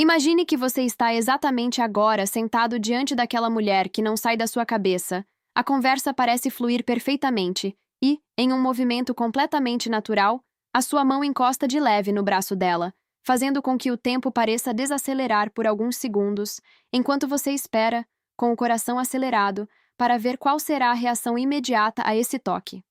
Imagine que você está exatamente agora sentado diante daquela mulher que não sai da sua cabeça. A conversa parece fluir perfeitamente e, em um movimento completamente natural, a sua mão encosta de leve no braço dela, fazendo com que o tempo pareça desacelerar por alguns segundos, enquanto você espera, com o coração acelerado, para ver qual será a reação imediata a esse toque.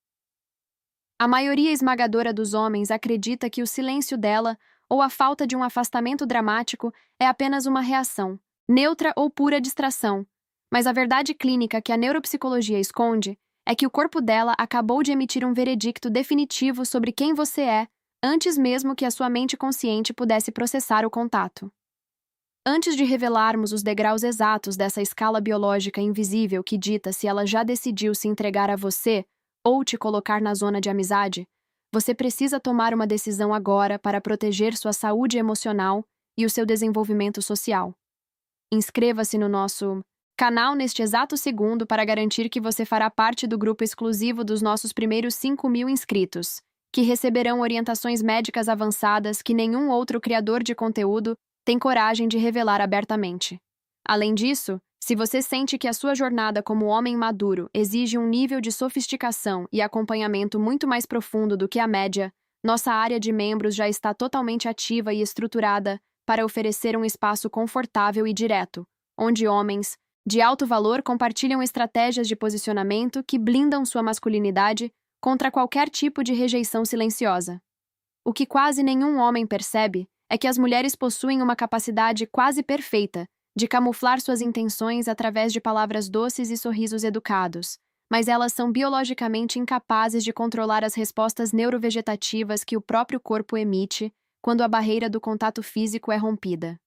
A maioria esmagadora dos homens acredita que o silêncio dela, ou a falta de um afastamento dramático, é apenas uma reação, neutra ou pura distração. Mas a verdade clínica que a neuropsicologia esconde é que o corpo dela acabou de emitir um veredicto definitivo sobre quem você é, antes mesmo que a sua mente consciente pudesse processar o contato. Antes de revelarmos os degraus exatos dessa escala biológica invisível que dita se ela já decidiu se entregar a você ou te colocar na zona de amizade, você precisa tomar uma decisão agora para proteger sua saúde emocional e o seu desenvolvimento social. Inscreva-se no nosso canal neste exato segundo para garantir que você fará parte do grupo exclusivo dos nossos primeiros 5.000 inscritos, que receberão orientações médicas avançadas que nenhum outro criador de conteúdo tem coragem de revelar abertamente. Além disso, se você sente que a sua jornada como homem maduro exige um nível de sofisticação e acompanhamento muito mais profundo do que a média, nossa área de membros já está totalmente ativa e estruturada para oferecer um espaço confortável e direto, onde homens de alto valor compartilham estratégias de posicionamento que blindam sua masculinidade contra qualquer tipo de rejeição silenciosa. O que quase nenhum homem percebe é que as mulheres possuem uma capacidade quase perfeita de camuflar suas intenções através de palavras doces e sorrisos educados, mas elas são biologicamente incapazes de controlar as respostas neurovegetativas que o próprio corpo emite quando a barreira do contato físico é rompida.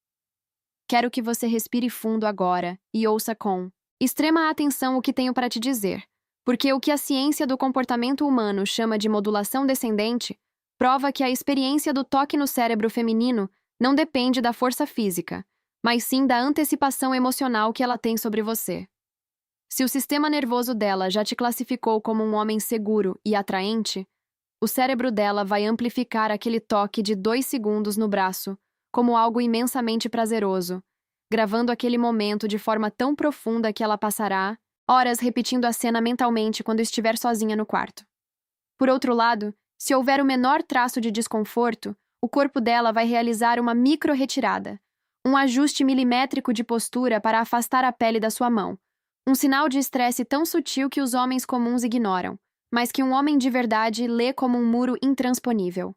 Quero que você respire fundo agora e ouça com extrema atenção o que tenho para te dizer, porque o que a ciência do comportamento humano chama de modulação descendente prova que a experiência do toque no cérebro feminino não depende da força física, mas sim da antecipação emocional que ela tem sobre você. Se o sistema nervoso dela já te classificou como um homem seguro e atraente, o cérebro dela vai amplificar aquele toque de 2 segundos no braço como algo imensamente prazeroso, gravando aquele momento de forma tão profunda que ela passará horas repetindo a cena mentalmente quando estiver sozinha no quarto. Por outro lado, se houver o menor traço de desconforto, o corpo dela vai realizar uma micro-retirada, um ajuste milimétrico de postura para afastar a pele da sua mão, um sinal de estresse tão sutil que os homens comuns ignoram, mas que um homem de verdade lê como um muro intransponível.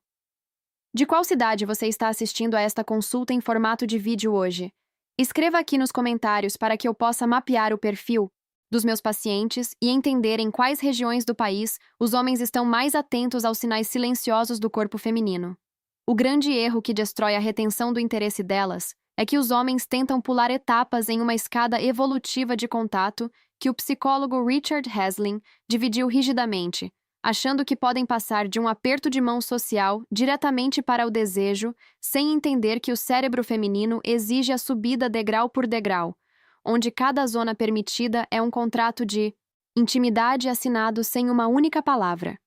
De qual cidade você está assistindo a esta consulta em formato de vídeo hoje? Escreva aqui nos comentários para que eu possa mapear o perfil dos meus pacientes e entender em quais regiões do país os homens estão mais atentos aos sinais silenciosos do corpo feminino. O grande erro que destrói a retenção do interesse delas é que os homens tentam pular etapas em uma escada evolutiva de contato que o psicólogo Richard Haslin dividiu rigidamente, achando que podem passar de um aperto de mão social diretamente para o desejo, sem entender que o cérebro feminino exige a subida degrau por degrau, onde cada zona permitida é um contrato de intimidade assinado sem uma única palavra.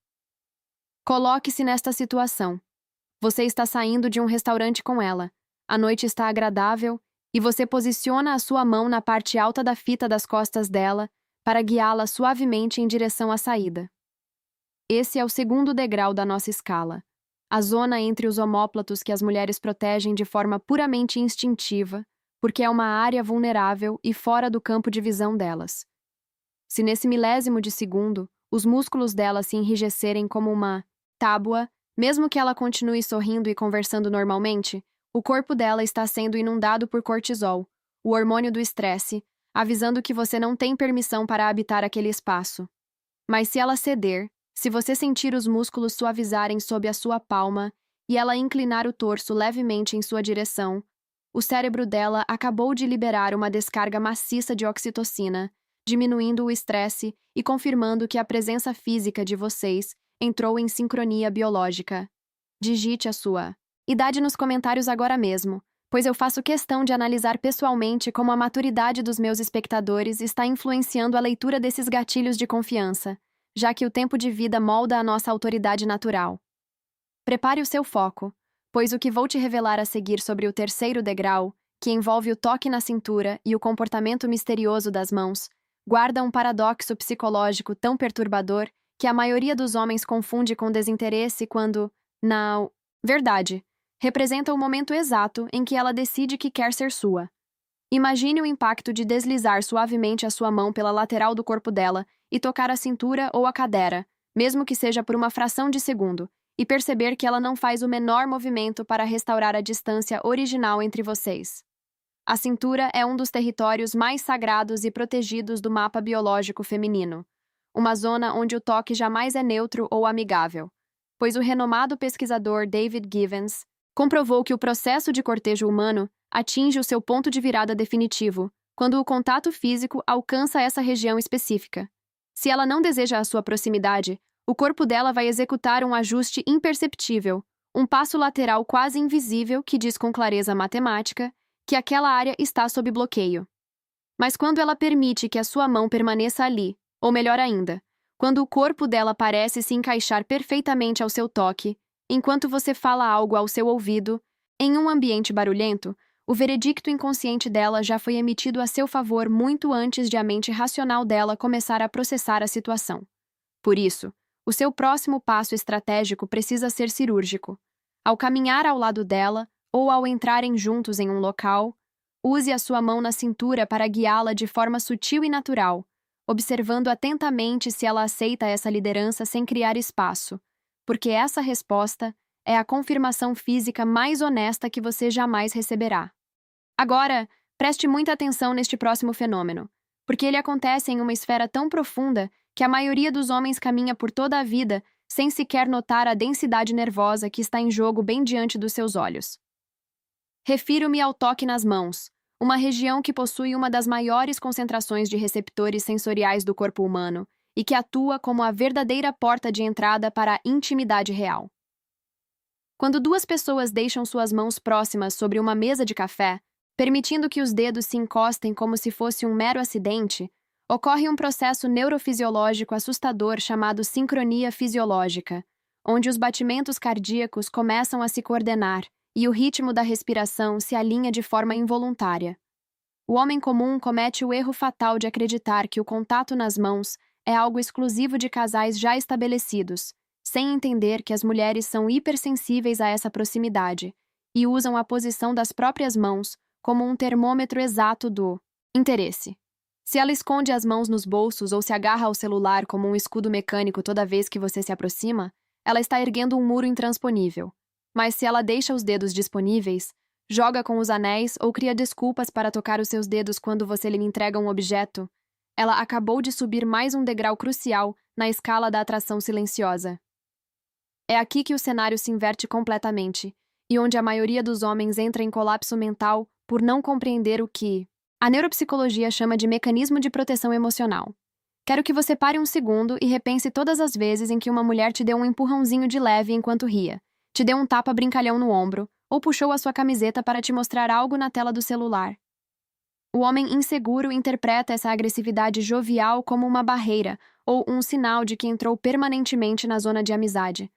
Coloque-se nesta situação. Você está saindo de um restaurante com ela. A noite está agradável e você posiciona a sua mão na parte alta da fita das costas dela para guiá-la suavemente em direção à saída. Esse é o segundo degrau da nossa escala, a zona entre os omóplatos que as mulheres protegem de forma puramente instintiva, porque é uma área vulnerável e fora do campo de visão delas. Se nesse milésimo de segundo, os músculos dela se enrijecerem como uma tábua, mesmo que ela continue sorrindo e conversando normalmente, o corpo dela está sendo inundado por cortisol, o hormônio do estresse, avisando que você não tem permissão para habitar aquele espaço. Mas se ela ceder, se você sentir os músculos suavizarem sob a sua palma e ela inclinar o torso levemente em sua direção, o cérebro dela acabou de liberar uma descarga maciça de oxitocina, diminuindo o estresse e confirmando que a presença física de vocês entrou em sincronia biológica. Digite a sua idade nos comentários agora mesmo, pois eu faço questão de analisar pessoalmente como a maturidade dos meus espectadores está influenciando a leitura desses gatilhos de confiança, já que o tempo de vida molda a nossa autoridade natural. Prepare o seu foco, pois o que vou te revelar a seguir sobre o terceiro degrau, que envolve o toque na cintura e o comportamento misterioso das mãos, guarda um paradoxo psicológico tão perturbador que a maioria dos homens confunde com desinteresse quando, na verdade, representa o momento exato em que ela decide que quer ser sua. Imagine o impacto de deslizar suavemente a sua mão pela lateral do corpo dela e tocar a cintura ou a cadera, mesmo que seja por uma fração de segundo, e perceber que ela não faz o menor movimento para restaurar a distância original entre vocês. A cintura é um dos territórios mais sagrados e protegidos do mapa biológico feminino, uma zona onde o toque jamais é neutro ou amigável, pois o renomado pesquisador David Givens comprovou que o processo de cortejo humano atinge o seu ponto de virada definitivo quando o contato físico alcança essa região específica. Se ela não deseja a sua proximidade, o corpo dela vai executar um ajuste imperceptível, um passo lateral quase invisível que diz com clareza matemática que aquela área está sob bloqueio. Mas quando ela permite que a sua mão permaneça ali, ou melhor ainda, quando o corpo dela parece se encaixar perfeitamente ao seu toque, enquanto você fala algo ao seu ouvido, em um ambiente barulhento, o veredicto inconsciente dela já foi emitido a seu favor muito antes de a mente racional dela começar a processar a situação. Por isso, o seu próximo passo estratégico precisa ser cirúrgico. Ao caminhar ao lado dela, ou ao entrarem juntos em um local, use a sua mão na cintura para guiá-la de forma sutil e natural, observando atentamente se ela aceita essa liderança sem criar espaço, porque essa resposta é a confirmação física mais honesta que você jamais receberá. Agora, preste muita atenção neste próximo fenômeno, porque ele acontece em uma esfera tão profunda que a maioria dos homens caminha por toda a vida sem sequer notar a densidade nervosa que está em jogo bem diante dos seus olhos. Refiro-me ao toque nas mãos, uma região que possui uma das maiores concentrações de receptores sensoriais do corpo humano e que atua como a verdadeira porta de entrada para a intimidade real. Quando duas pessoas deixam suas mãos próximas sobre uma mesa de café, permitindo que os dedos se encostem como se fosse um mero acidente, ocorre um processo neurofisiológico assustador chamado sincronia fisiológica, onde os batimentos cardíacos começam a se coordenar e o ritmo da respiração se alinha de forma involuntária. O homem comum comete o erro fatal de acreditar que o contato nas mãos é algo exclusivo de casais já estabelecidos, sem entender que as mulheres são hipersensíveis a essa proximidade e usam a posição das próprias mãos como um termômetro exato do interesse. Se ela esconde as mãos nos bolsos ou se agarra ao celular como um escudo mecânico toda vez que você se aproxima, ela está erguendo um muro intransponível. Mas se ela deixa os dedos disponíveis, joga com os anéis ou cria desculpas para tocar os seus dedos quando você lhe entrega um objeto, ela acabou de subir mais um degrau crucial na escala da atração silenciosa. É aqui que o cenário se inverte completamente, e onde a maioria dos homens entra em colapso mental por não compreender o que a neuropsicologia chama de mecanismo de proteção emocional. Quero que você pare um segundo e repense todas as vezes em que uma mulher te deu um empurrãozinho de leve enquanto ria, te deu um tapa brincalhão no ombro, ou puxou a sua camiseta para te mostrar algo na tela do celular. O homem inseguro interpreta essa agressividade jovial como uma barreira ou um sinal de que entrou permanentemente na zona de amizade.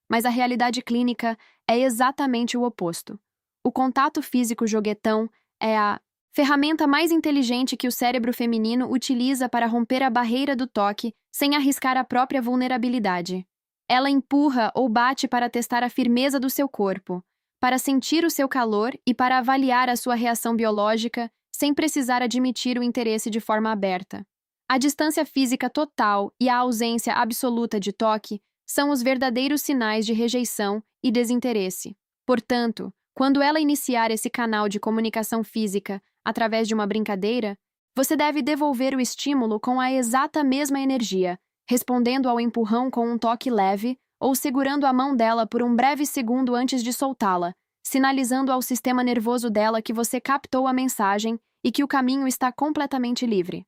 Mas a realidade clínica é exatamente o oposto. O contato físico joguetão é a ferramenta mais inteligente que o cérebro feminino utiliza para romper a barreira do toque sem arriscar a própria vulnerabilidade. Ela empurra ou bate para testar a firmeza do seu corpo, para sentir o seu calor e para avaliar a sua reação biológica sem precisar admitir o interesse de forma aberta. A distância física total e a ausência absoluta de toque são os verdadeiros sinais de rejeição e desinteresse. Portanto, quando ela iniciar esse canal de comunicação física através de uma brincadeira, você deve devolver o estímulo com a exata mesma energia, respondendo ao empurrão com um toque leve ou segurando a mão dela por um breve segundo antes de soltá-la, sinalizando ao sistema nervoso dela que você captou a mensagem e que o caminho está completamente livre.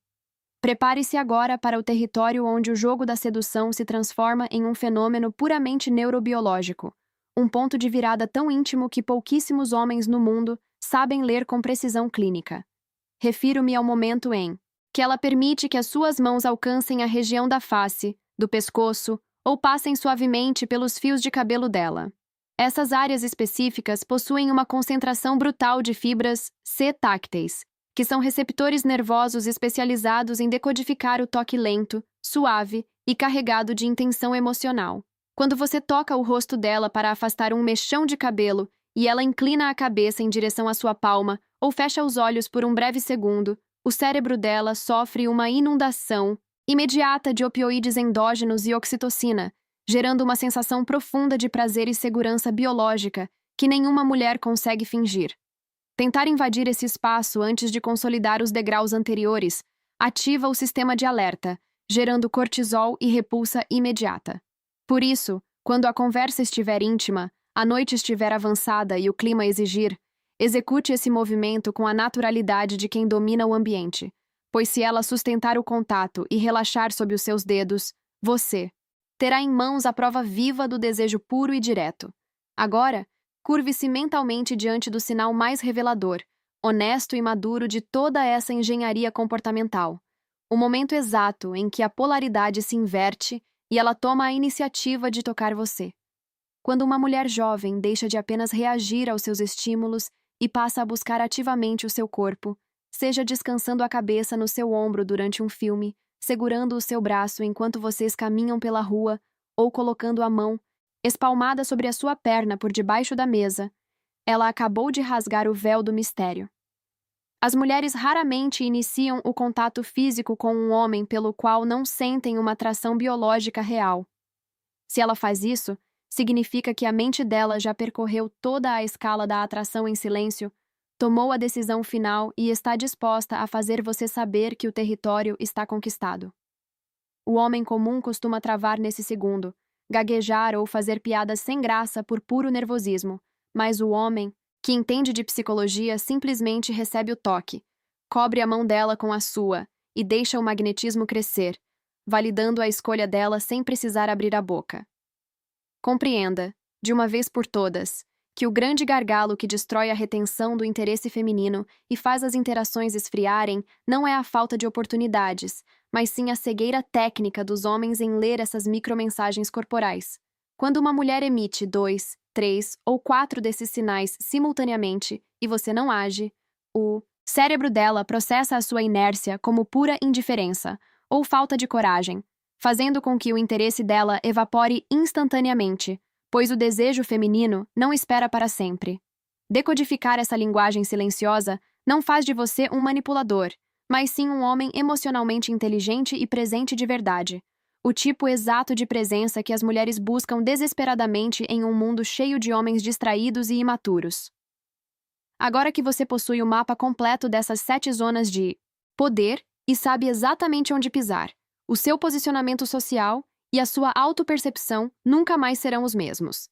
Prepare-se agora para o território onde o jogo da sedução se transforma em um fenômeno puramente neurobiológico, um ponto de virada tão íntimo que pouquíssimos homens no mundo sabem ler com precisão clínica. Refiro-me ao momento em que ela permite que as suas mãos alcancem a região da face, do pescoço ou passem suavemente pelos fios de cabelo dela. Essas áreas específicas possuem uma concentração brutal de fibras C-tácteis, que são receptores nervosos especializados em decodificar o toque lento, suave e carregado de intenção emocional. Quando você toca o rosto dela para afastar um mechão de cabelo e ela inclina a cabeça em direção à sua palma ou fecha os olhos por um breve segundo, o cérebro dela sofre uma inundação imediata de opioides endógenos e oxitocina, gerando uma sensação profunda de prazer e segurança biológica que nenhuma mulher consegue fingir. Tentar invadir esse espaço antes de consolidar os degraus anteriores ativa o sistema de alerta, gerando cortisol e repulsa imediata. Por isso, quando a conversa estiver íntima, a noite estiver avançada e o clima exigir, execute esse movimento com a naturalidade de quem domina o ambiente, pois se ela sustentar o contato e relaxar sob os seus dedos, você terá em mãos a prova viva do desejo puro e direto. Agora, curve-se mentalmente diante do sinal mais revelador, honesto e maduro de toda essa engenharia comportamental. O momento exato em que a polaridade se inverte e ela toma a iniciativa de tocar você. Quando uma mulher jovem deixa de apenas reagir aos seus estímulos e passa a buscar ativamente o seu corpo, seja descansando a cabeça no seu ombro durante um filme, segurando o seu braço enquanto vocês caminham pela rua ou colocando a mão espalmada sobre a sua perna por debaixo da mesa, ela acabou de rasgar o véu do mistério. As mulheres raramente iniciam o contato físico com um homem pelo qual não sentem uma atração biológica real. Se ela faz isso, significa que a mente dela já percorreu toda a escala da atração em silêncio, tomou a decisão final e está disposta a fazer você saber que o território está conquistado. O homem comum costuma travar nesse segundo, gaguejar ou fazer piadas sem graça por puro nervosismo, mas o homem, que entende de psicologia, simplesmente recebe o toque, cobre a mão dela com a sua e deixa o magnetismo crescer, validando a escolha dela sem precisar abrir a boca. Compreenda, de uma vez por todas, que o grande gargalo que destrói a retenção do interesse feminino e faz as interações esfriarem não é a falta de oportunidades, mas sim a cegueira técnica dos homens em ler essas micromensagens corporais. Quando uma mulher emite 2, 3 ou 4 desses sinais simultaneamente e você não age, o cérebro dela processa a sua inércia como pura indiferença ou falta de coragem, fazendo com que o interesse dela evapore instantaneamente, pois o desejo feminino não espera para sempre. Decodificar essa linguagem silenciosa não faz de você um manipulador, mas sim um homem emocionalmente inteligente e presente de verdade. O tipo exato de presença que as mulheres buscam desesperadamente em um mundo cheio de homens distraídos e imaturos. Agora que você possui o mapa completo dessas 7 zonas de poder e sabe exatamente onde pisar, o seu posicionamento social e a sua autopercepção nunca mais serão os mesmos.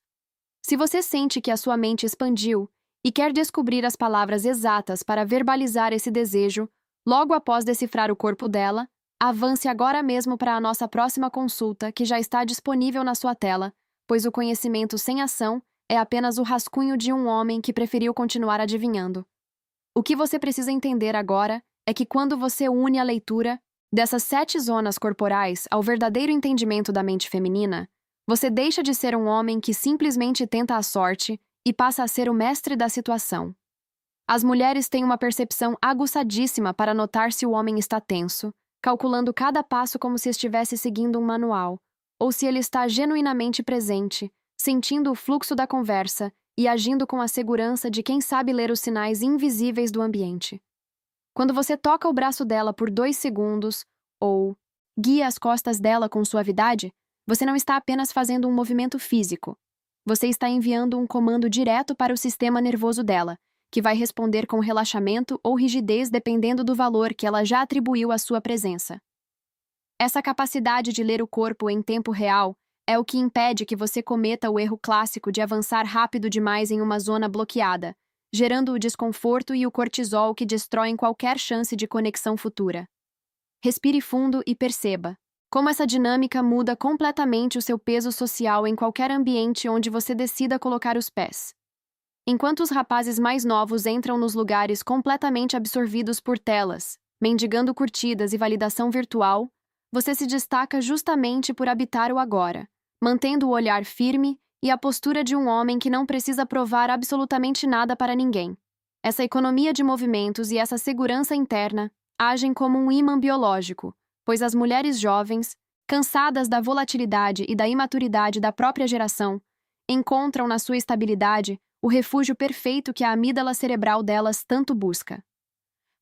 Se você sente que a sua mente expandiu e quer descobrir as palavras exatas para verbalizar esse desejo, logo após decifrar o corpo dela, avance agora mesmo para a nossa próxima consulta, que já está disponível na sua tela, pois o conhecimento sem ação é apenas o rascunho de um homem que preferiu continuar adivinhando. O que você precisa entender agora é que quando você une a leitura dessas 7 zonas corporais ao verdadeiro entendimento da mente feminina, você deixa de ser um homem que simplesmente tenta a sorte e passa a ser o mestre da situação. As mulheres têm uma percepção aguçadíssima para notar se o homem está tenso, calculando cada passo como se estivesse seguindo um manual, ou se ele está genuinamente presente, sentindo o fluxo da conversa e agindo com a segurança de quem sabe ler os sinais invisíveis do ambiente. Quando você toca o braço dela por 2 segundos, ou guia as costas dela com suavidade, você não está apenas fazendo um movimento físico. Você está enviando um comando direto para o sistema nervoso dela, que vai responder com relaxamento ou rigidez dependendo do valor que ela já atribuiu à sua presença. Essa capacidade de ler o corpo em tempo real é o que impede que você cometa o erro clássico de avançar rápido demais em uma zona bloqueada, gerando o desconforto e o cortisol que destroem qualquer chance de conexão futura. Respire fundo e perceba como essa dinâmica muda completamente o seu peso social em qualquer ambiente onde você decida colocar os pés. Enquanto os rapazes mais novos entram nos lugares completamente absorvidos por telas, mendigando curtidas e validação virtual, você se destaca justamente por habitar o agora, mantendo o olhar firme e a postura de um homem que não precisa provar absolutamente nada para ninguém. Essa economia de movimentos e essa segurança interna agem como um ímã biológico, pois as mulheres jovens, cansadas da volatilidade e da imaturidade da própria geração, encontram na sua estabilidade o refúgio perfeito que a amígdala cerebral delas tanto busca.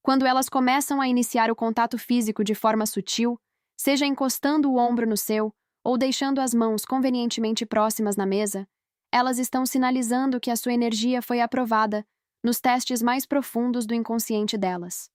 Quando elas começam a iniciar o contato físico de forma sutil, seja encostando o ombro no seu ou deixando as mãos convenientemente próximas na mesa, elas estão sinalizando que a sua energia foi aprovada nos testes mais profundos do inconsciente delas.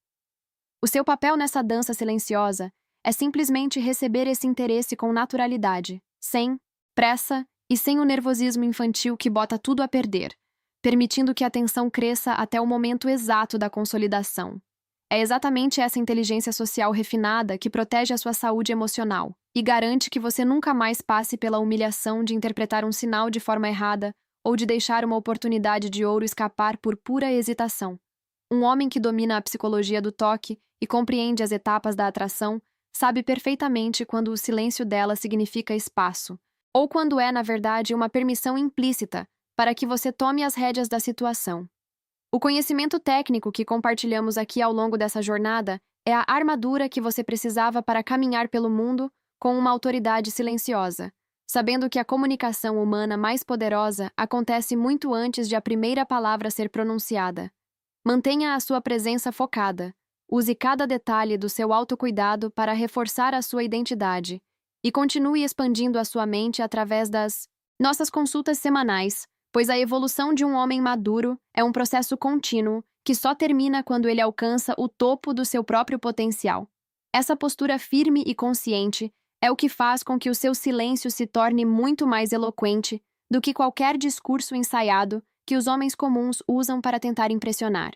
O seu papel nessa dança silenciosa é simplesmente receber esse interesse com naturalidade, sem pressa e sem o nervosismo infantil que bota tudo a perder, permitindo que a tensão cresça até o momento exato da consolidação. É exatamente essa inteligência social refinada que protege a sua saúde emocional e garante que você nunca mais passe pela humilhação de interpretar um sinal de forma errada ou de deixar uma oportunidade de ouro escapar por pura hesitação. Um homem que domina a psicologia do toque e compreende as etapas da atração sabe perfeitamente quando o silêncio dela significa espaço, ou quando é, na verdade, uma permissão implícita para que você tome as rédeas da situação. O conhecimento técnico que compartilhamos aqui ao longo dessa jornada é a armadura que você precisava para caminhar pelo mundo com uma autoridade silenciosa, sabendo que a comunicação humana mais poderosa acontece muito antes de a primeira palavra ser pronunciada. Mantenha a sua presença focada, use cada detalhe do seu autocuidado para reforçar a sua identidade e continue expandindo a sua mente através das nossas consultas semanais, pois a evolução de um homem maduro é um processo contínuo que só termina quando ele alcança o topo do seu próprio potencial. Essa postura firme e consciente é o que faz com que o seu silêncio se torne muito mais eloquente do que qualquer discurso ensaiado que os homens comuns usam para tentar impressionar.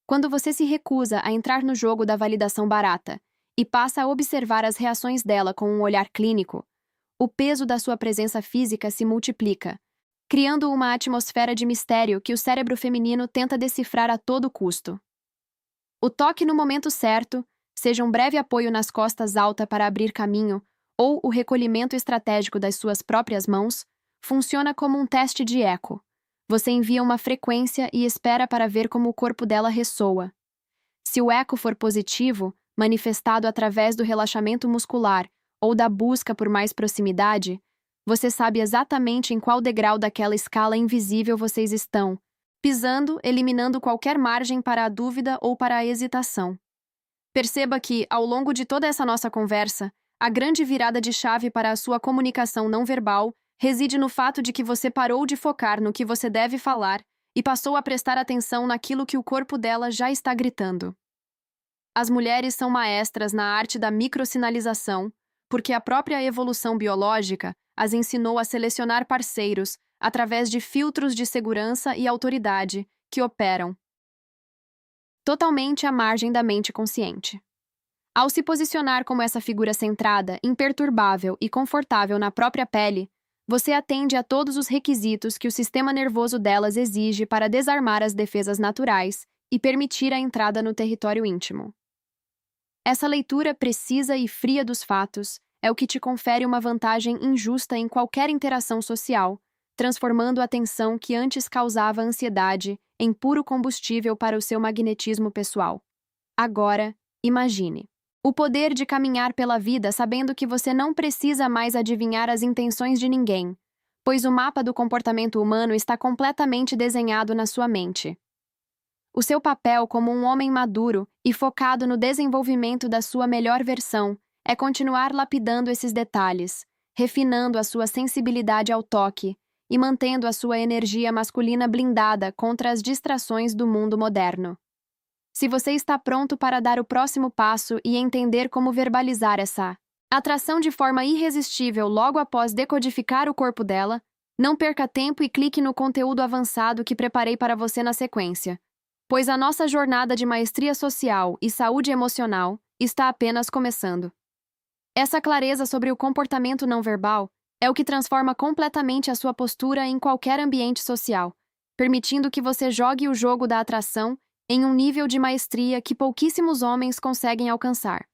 Quando você se recusa a entrar no jogo da validação barata e passa a observar as reações dela com um olhar clínico, o peso da sua presença física se multiplica, criando uma atmosfera de mistério que o cérebro feminino tenta decifrar a todo custo. O toque no momento certo, seja um breve apoio nas costas alta para abrir caminho ou o recolhimento estratégico das suas próprias mãos, funciona como um teste de eco. Você envia uma frequência e espera para ver como o corpo dela ressoa. Se o eco for positivo, manifestado através do relaxamento muscular ou da busca por mais proximidade, você sabe exatamente em qual degrau daquela escala invisível vocês estão, pisando, eliminando qualquer margem para a dúvida ou para a hesitação. Perceba que, ao longo de toda essa nossa conversa, a grande virada de chave para a sua comunicação não verbal reside no fato de que você parou de focar no que você deve falar e passou a prestar atenção naquilo que o corpo dela já está gritando. As mulheres são maestras na arte da microsinalização, porque a própria evolução biológica as ensinou a selecionar parceiros através de filtros de segurança e autoridade que operam totalmente à margem da mente consciente. Ao se posicionar como essa figura centrada, imperturbável e confortável na própria pele, você atende a todos os requisitos que o sistema nervoso delas exige para desarmar as defesas naturais e permitir a entrada no território íntimo. Essa leitura precisa e fria dos fatos é o que te confere uma vantagem injusta em qualquer interação social, transformando a tensão que antes causava ansiedade em puro combustível para o seu magnetismo pessoal. Agora, imagine o poder de caminhar pela vida sabendo que você não precisa mais adivinhar as intenções de ninguém, pois o mapa do comportamento humano está completamente desenhado na sua mente. O seu papel como um homem maduro e focado no desenvolvimento da sua melhor versão é continuar lapidando esses detalhes, refinando a sua sensibilidade ao toque e mantendo a sua energia masculina blindada contra as distrações do mundo moderno. Se você está pronto para dar o próximo passo e entender como verbalizar essa atração de forma irresistível logo após decodificar o corpo dela, não perca tempo e clique no conteúdo avançado que preparei para você na sequência, pois a nossa jornada de maestria social e saúde emocional está apenas começando. Essa clareza sobre o comportamento não verbal é o que transforma completamente a sua postura em qualquer ambiente social, permitindo que você jogue o jogo da atração em um nível de maestria que pouquíssimos homens conseguem alcançar.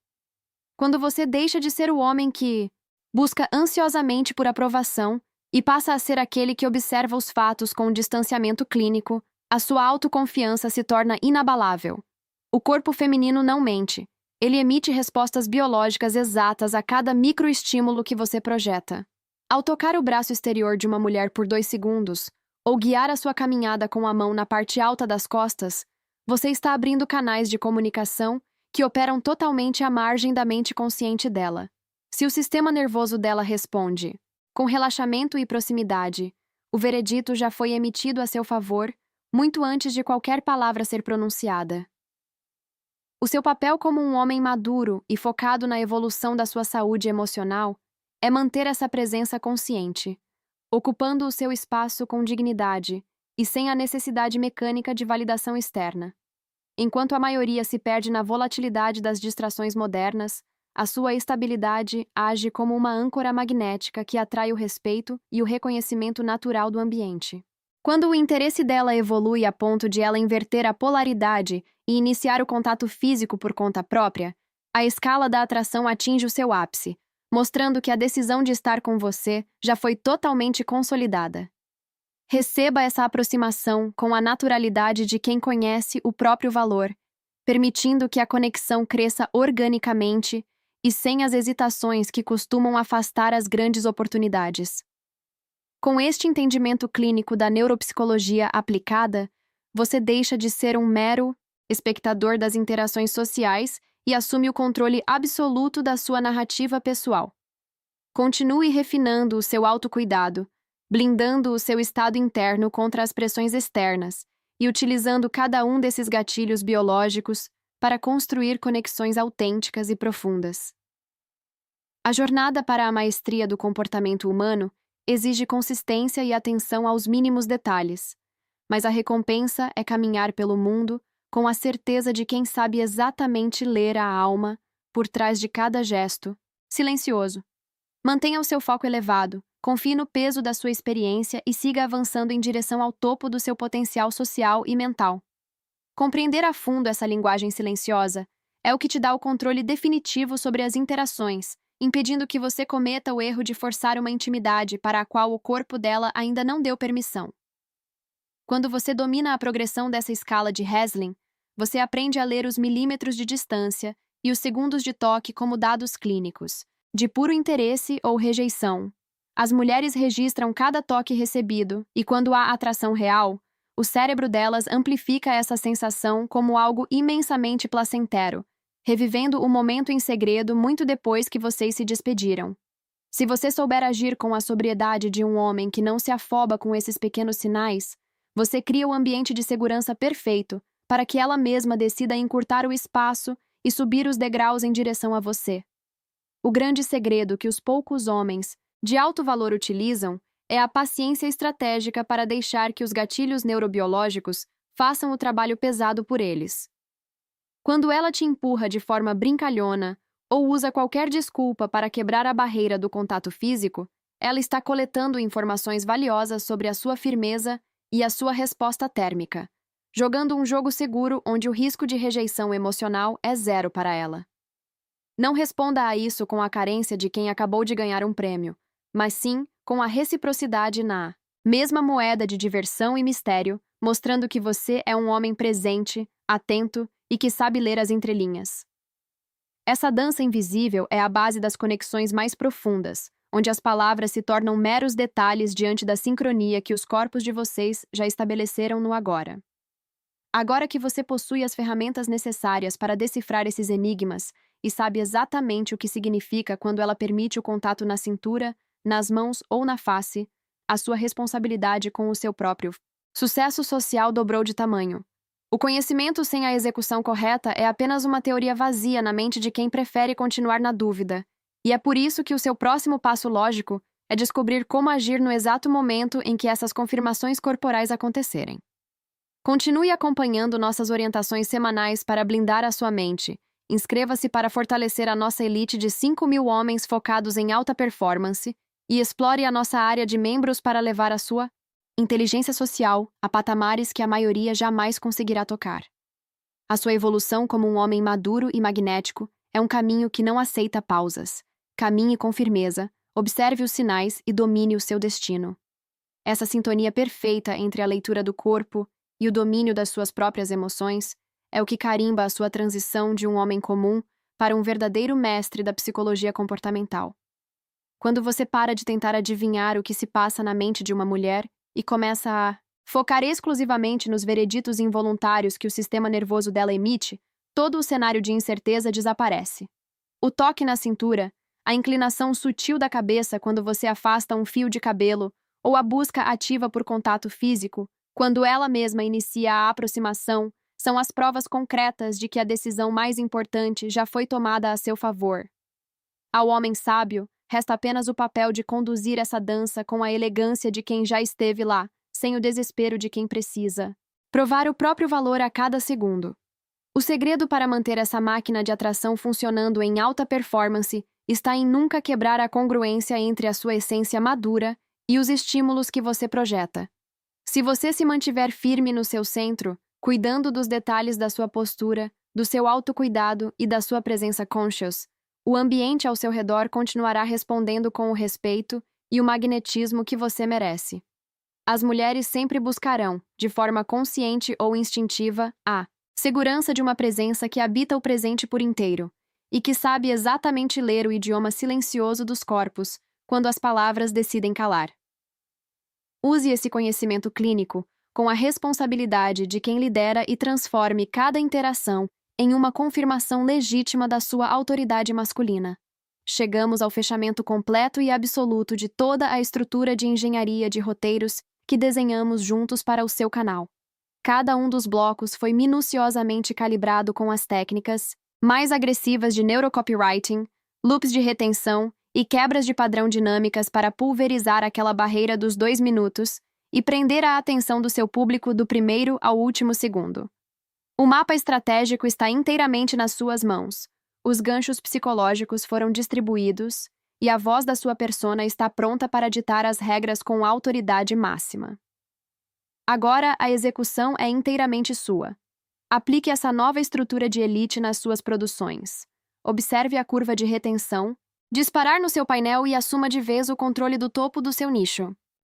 Quando você deixa de ser o homem que busca ansiosamente por aprovação e passa a ser aquele que observa os fatos com um distanciamento clínico. A sua autoconfiança se torna inabalável. O corpo feminino não mente. Ele emite respostas biológicas exatas a cada microestímulo que você projeta. Ao tocar o braço exterior de uma mulher por 2 segundos, ou guiar a sua caminhada com a mão na parte alta das costas, você está abrindo canais de comunicação que operam totalmente à margem da mente consciente dela. Se o sistema nervoso dela responde com relaxamento e proximidade, o veredito já foi emitido a seu favor muito antes de qualquer palavra ser pronunciada. O seu papel como um homem maduro e focado na evolução da sua saúde emocional é manter essa presença consciente, ocupando o seu espaço com dignidade e sem a necessidade mecânica de validação externa. Enquanto a maioria se perde na volatilidade das distrações modernas, a sua estabilidade age como uma âncora magnética que atrai o respeito e o reconhecimento natural do ambiente. Quando o interesse dela evolui a ponto de ela inverter a polaridade e iniciar o contato físico por conta própria, a escala da atração atinge o seu ápice, mostrando que a decisão de estar com você já foi totalmente consolidada. Receba essa aproximação com a naturalidade de quem conhece o próprio valor, permitindo que a conexão cresça organicamente e sem as hesitações que costumam afastar as grandes oportunidades. Com este entendimento clínico da neuropsicologia aplicada, você deixa de ser um mero espectador das interações sociais e assume o controle absoluto da sua narrativa pessoal. Continue refinando o seu autocuidado, blindando o seu estado interno contra as pressões externas e utilizando cada um desses gatilhos biológicos para construir conexões autênticas e profundas. A jornada para a maestria do comportamento humano exige consistência e atenção aos mínimos detalhes, mas a recompensa é caminhar pelo mundo com a certeza de quem sabe exatamente ler a alma por trás de cada gesto, silencioso. Mantenha o seu foco elevado, confie no peso da sua experiência e siga avançando em direção ao topo do seu potencial social e mental. Compreender a fundo essa linguagem silenciosa é o que te dá o controle definitivo sobre as interações, impedindo que você cometa o erro de forçar uma intimidade para a qual o corpo dela ainda não deu permissão. Quando você domina a progressão dessa escala de Heslin, você aprende a ler os milímetros de distância e os segundos de toque como dados clínicos, de puro interesse ou rejeição. As mulheres registram cada toque recebido e, quando há atração real, o cérebro delas amplifica essa sensação como algo imensamente placentero, revivendo o momento em segredo muito depois que vocês se despediram. Se você souber agir com a sobriedade de um homem que não se afoba com esses pequenos sinais, você cria o ambiente de segurança perfeito para que ela mesma decida encurtar o espaço e subir os degraus em direção a você. O grande segredo que os poucos homens de alto valor utilizam é a paciência estratégica para deixar que os gatilhos neurobiológicos façam o trabalho pesado por eles. Quando ela te empurra de forma brincalhona ou usa qualquer desculpa para quebrar a barreira do contato físico, ela está coletando informações valiosas sobre a sua firmeza e a sua resposta térmica, jogando um jogo seguro onde o risco de rejeição emocional é zero para ela. Não responda a isso com a carência de quem acabou de ganhar um prêmio, mas sim com a reciprocidade na mesma moeda de diversão e mistério, mostrando que você é um homem presente, atento e que sabe ler as entrelinhas. Essa dança invisível é a base das conexões mais profundas, onde as palavras se tornam meros detalhes diante da sincronia que os corpos de vocês já estabeleceram no agora. Agora que você possui as ferramentas necessárias para decifrar esses enigmas e sabe exatamente o que significa quando ela permite o contato na cintura, nas mãos ou na face, a sua responsabilidade com o seu próprio sucesso social dobrou de tamanho. O conhecimento sem a execução correta é apenas uma teoria vazia na mente de quem prefere continuar na dúvida, e é por isso que o seu próximo passo lógico é descobrir como agir no exato momento em que essas confirmações corporais acontecerem. Continue acompanhando nossas orientações semanais para blindar a sua mente. Inscreva-se para fortalecer a nossa elite de 5.000 homens focados em alta performance e explore a nossa área de membros para levar a sua inteligência social a patamares que a maioria jamais conseguirá tocar. A sua evolução como um homem maduro e magnético é um caminho que não aceita pausas. Caminhe com firmeza, Observe os sinais e domine o seu destino. Essa sintonia perfeita entre a leitura do corpo e o domínio das suas próprias emoções é o que carimba a sua transição de um homem comum para um verdadeiro mestre da psicologia comportamental. Quando você para de tentar adivinhar o que se passa na mente de uma mulher e começa a focar exclusivamente nos vereditos involuntários que o sistema nervoso dela emite, todo o cenário de incerteza desaparece. O toque na cintura, a inclinação sutil da cabeça quando você afasta um fio de cabelo, ou a busca ativa por contato físico, quando ela mesma inicia a aproximação, são as provas concretas de que a decisão mais importante já foi tomada a seu favor. Ao homem sábio, resta apenas o papel de conduzir essa dança com a elegância de quem já esteve lá, sem o desespero de quem precisa provar o próprio valor a cada segundo. O segredo para manter essa máquina de atração funcionando em alta performance está em nunca quebrar a congruência entre a sua essência madura e os estímulos que você projeta. Se você se mantiver firme no seu centro, cuidando dos detalhes da sua postura, do seu autocuidado e da sua presença conscious, o ambiente ao seu redor continuará respondendo com o respeito e o magnetismo que você merece. As mulheres sempre buscarão, de forma consciente ou instintiva, a segurança de uma presença que habita o presente por inteiro e que sabe exatamente ler o idioma silencioso dos corpos quando as palavras decidem calar. Use esse conhecimento clínico com a responsabilidade de quem lidera e transforme cada interação em uma confirmação legítima da sua autoridade masculina. Chegamos ao fechamento completo e absoluto de toda a estrutura de engenharia de roteiros que desenhamos juntos para o seu canal. Cada um dos blocos foi minuciosamente calibrado com as técnicas mais agressivas de neurocopywriting, loops de retenção e quebras de padrão dinâmicas para pulverizar aquela barreira dos 2 minutos e prender a atenção do seu público do primeiro ao último segundo. O mapa estratégico está inteiramente nas suas mãos. Os ganchos psicológicos foram distribuídos e a voz da sua persona está pronta para ditar as regras com autoridade máxima. Agora a execução é inteiramente sua. Aplique essa nova estrutura de elite nas suas produções. Observe a curva de retenção, disparar no seu painel e assuma de vez o controle do topo do seu nicho.